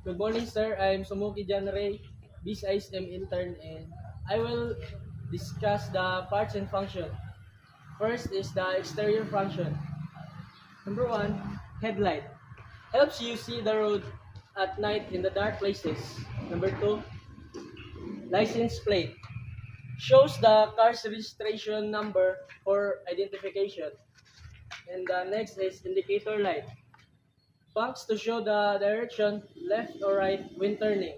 Good morning, sir. I'm Sumuki John Ray, BSISM intern, and I will discuss the parts and function. First is the exterior function. Number one, headlight. Helps you see the road at night in the dark places. Number two, license plate. Shows the car's registration number for identification. And the next is indicator light. Funks to show the direction left or right when turning.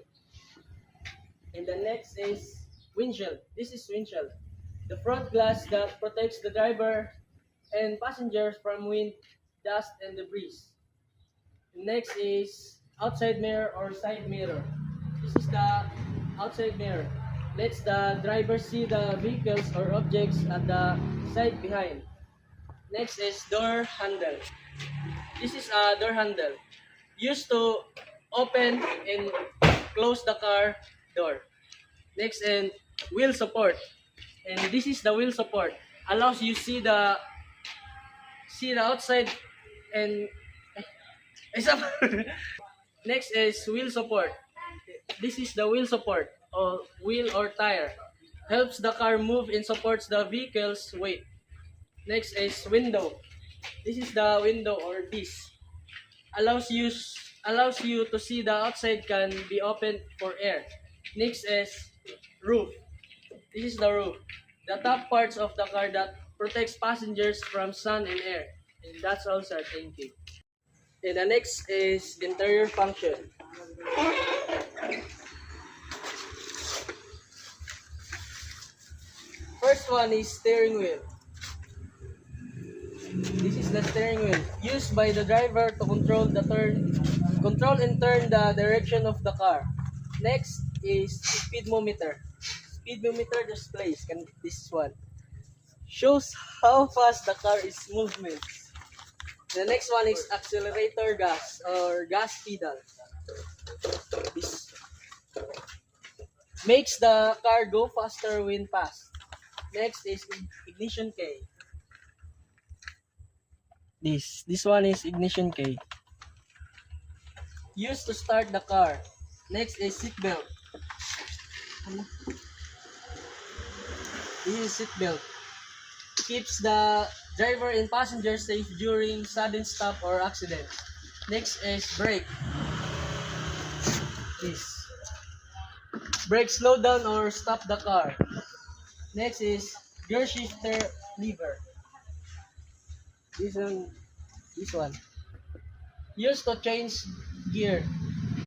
And the next is windshield. This is windshield. The front glass that protects the driver and passengers from wind, dust, and debris. The next is outside mirror or side mirror. This is the outside mirror. Lets the driver see the vehicles or objects at the side behind. Next is door handle. This is a door handle used to open and close the car door. Next, and wheel support. And this is the wheel support. Allows you see the outside and next is wheel support. This is the wheel support or wheel or tire. Helps the car move and supports the vehicle's weight. Next is window. This is the window or this. Allows you to see the outside can be opened for air. Next is roof. This is the roof. The top parts of the car that protects passengers from sun and air. And that's all, sir. Thank you. And the next is interior function. First one is steering wheel. This is the steering wheel used by the driver to control and turn the direction of the car. Next is speedometer. Speedometer displays. This one shows how fast the car is moving. The next one is accelerator gas or gas pedal. This makes the car go faster when passed. Next is ignition key. This one is ignition key. Used to start the car. Next is seat belt. This is seat belt. Keeps the driver and passenger safe during sudden stop or accident. Next is brake. This. Brake slow down or stop the car. Next is gear shifter lever. This one. Used to change gear.